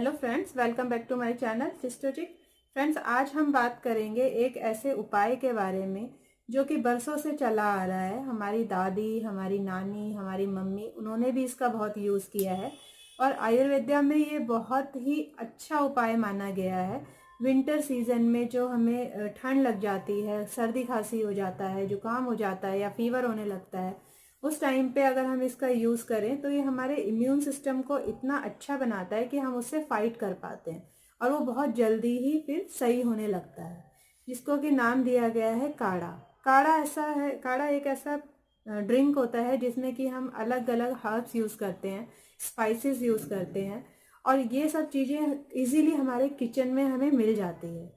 Hello friends, welcome back to my channel सिस्टोचिक। Friends, आज हम बात करेंगे एक ऐसे उपाय के बारे में जो कि बरसों से चला आ रहा है। हमारी दादी, हमारी नानी, हमारी मम्मी, उन्होंने भी इसका बहुत यूज़ किया है और आयुर्वेद्या में ये बहुत ही अच्छा उपाय माना गया है। विंटर सीजन में जो हमें ठंड लग जाती है, सर्दी खांसी हो जाता है, जुकाम हो जाता है या फीवर होने लगता है, उस टाइम पे अगर हम इसका यूज़ करें तो ये हमारे इम्यून सिस्टम को इतना अच्छा बनाता है कि हम उससे फाइट कर पाते हैं और वो बहुत जल्दी ही फिर सही होने लगता है, जिसको कि नाम दिया गया है काढ़ा। काढ़ा एक ऐसा ड्रिंक होता है जिसमें कि हम अलग अलग हर्ब्स यूज़ करते हैं, स्पाइसेस यूज़ करते हैं और ये सब चीज़ें इजीली हमारे किचन में हमें मिल जाती है।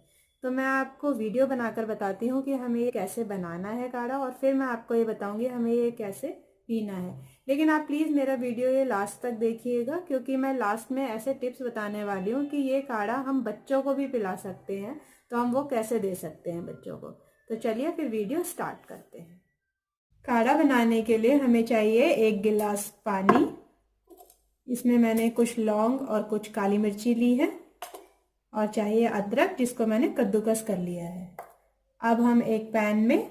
तो मैं आपको वीडियो बनाकर बताती हूँ कि हमें ये कैसे बनाना है काढ़ा, और फिर मैं आपको ये बताऊँगी हमें ये कैसे पीना है। लेकिन आप प्लीज़ मेरा वीडियो ये लास्ट तक देखिएगा, क्योंकि मैं लास्ट में ऐसे टिप्स बताने वाली हूँ कि ये काढ़ा हम बच्चों को भी पिला सकते हैं, तो हम वो कैसे दे सकते हैं बच्चों को। तो चलिए फिर वीडियो स्टार्ट करते हैं। काढ़ा बनाने के लिए हमें चाहिए 1 गिलास पानी। इसमें मैंने कुछ लौंग और कुछ काली मिर्ची ली है और चाहिए अदरक, जिसको मैंने कद्दूकस कर लिया है। अब हम एक पैन में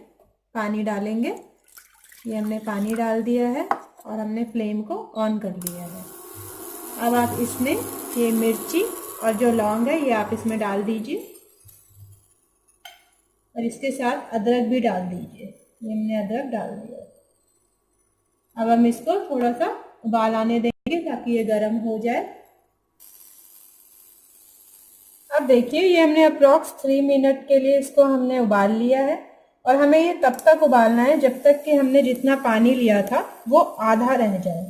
पानी डालेंगे। ये हमने पानी डाल दिया है और हमने फ्लेम को ऑन कर लिया है। अब आप इसमें ये मिर्ची और जो लौंग है ये आप इसमें डाल दीजिए और इसके साथ अदरक भी डाल दीजिए। ये हमने अदरक डाल दिया। अब हम इसको थोड़ा सा उबाल आने देंगे ताकि ये गर्म हो जाए। अब देखिए, ये हमने अप्रॉक्स 3 मिनट के लिए इसको हमने उबाल लिया है और हमें ये तब तक उबालना है जब तक कि हमने जितना पानी लिया था वो आधा रह जाए।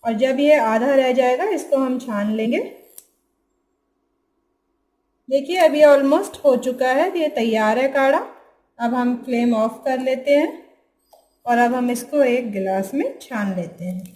और जब ये आधा रह जाएगा इसको हम छान लेंगे। देखिए, अब ये ऑलमोस्ट हो चुका है, ये तैयार है काढ़ा। अब हम फ्लेम ऑफ कर लेते हैं और अब हम इसको एक गिलास में छान लेते हैं।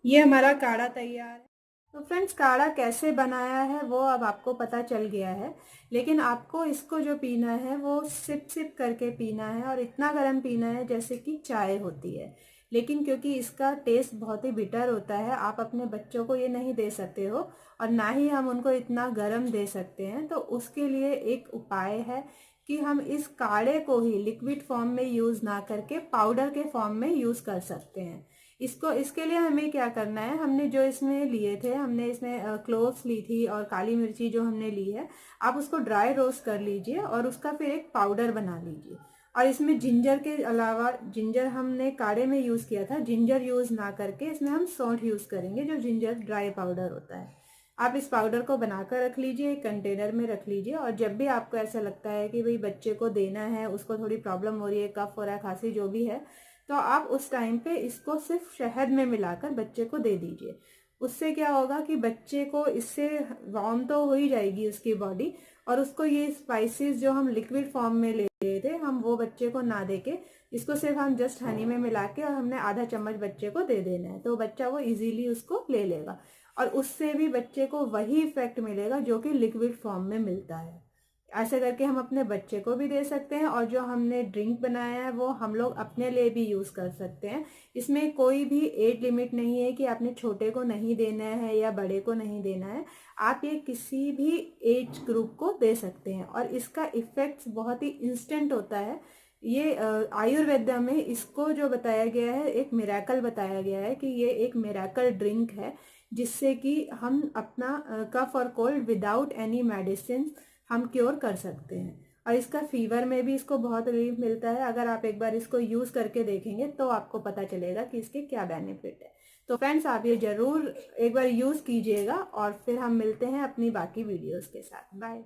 ये हमारा काढ़ा तैयार है। तो फ्रेंड्स, काढ़ा कैसे बनाया है वो अब आपको पता चल गया है, लेकिन आपको इसको जो पीना है वो सिप सिप करके पीना है और इतना गर्म पीना है जैसे कि चाय होती है। लेकिन क्योंकि इसका टेस्ट बहुत ही बिटर होता है, आप अपने बच्चों को ये नहीं दे सकते हो और ना ही हम उनको इतना गर्म दे सकते हैं। तो उसके लिए एक उपाय है कि हम इस काढ़े को ही लिक्विड फॉर्म में यूज़ ना करके पाउडर के फॉर्म में यूज़ कर सकते हैं। इसके लिए हमें क्या करना है, हमने जो इसमें लिए थे, हमने इसमें क्लोव्स ली थी और काली मिर्ची जो हमने ली है, आप उसको ड्राई रोस्ट कर लीजिए और उसका फिर एक पाउडर बना लीजिए। और इसमें जिंजर के अलावा, जिंजर हमने काढ़े में यूज़ किया था, जिंजर यूज़ ना करके इसमें हम सौंठ यूज़ करेंगे, जो जिंजर ड्राई पाउडर होता है। आप इस पाउडर को बनाकर रख लीजिए, एक कंटेनर में रख लीजिए और जब भी आपको ऐसा लगता है कि भाई बच्चे को देना है, उसको थोड़ी प्रॉब्लम हो रही है, कफ हो रहा है, खांसी जो भी है, तो आप उस टाइम पे इसको सिर्फ शहद में मिलाकर बच्चे को दे दीजिए। उससे क्या होगा कि बच्चे को इससे वार्म तो हो ही जाएगी उसकी बॉडी, और उसको ये स्पाइसेस जो हम लिक्विड फॉर्म में ले रहे थे, हम वो बच्चे को ना देके इसको सिर्फ हम जस्ट हनी में मिला के और हमने आधा चम्मच बच्चे को दे देना है, तो बच्चा वो इजीली उसको ले लेगा और उससे भी बच्चे को वही इफेक्ट मिलेगा जो कि लिक्विड फॉर्म में मिलता है। ऐसे करके हम अपने बच्चे को भी दे सकते हैं और जो हमने ड्रिंक बनाया है वो हम लोग अपने लिए भी यूज़ कर सकते हैं। इसमें कोई भी एज लिमिट नहीं है कि आपने छोटे को नहीं देना है या बड़े को नहीं देना है। आप ये किसी भी एज ग्रुप को दे सकते हैं और इसका इफेक्ट्स बहुत ही इंस्टेंट होता है। ये आयुर्वेदा में इसको जो बताया गया है, एक मिरेकल बताया गया है कि ये एक मिरेकल ड्रिंक है, जिससे कि हम अपना कफ और कोल्ड विदाउट एनी मेडिसिन हम क्योर कर सकते हैं। और इसका फीवर में भी इसको बहुत रिलीफ मिलता है। अगर आप एक बार इसको यूज़ करके देखेंगे तो आपको पता चलेगा कि इसके क्या बेनिफिट है। तो फ्रेंड्स, आप ये ज़रूर एक बार यूज़ कीजिएगा और फिर हम मिलते हैं अपनी बाकी वीडियोस के साथ। बाय।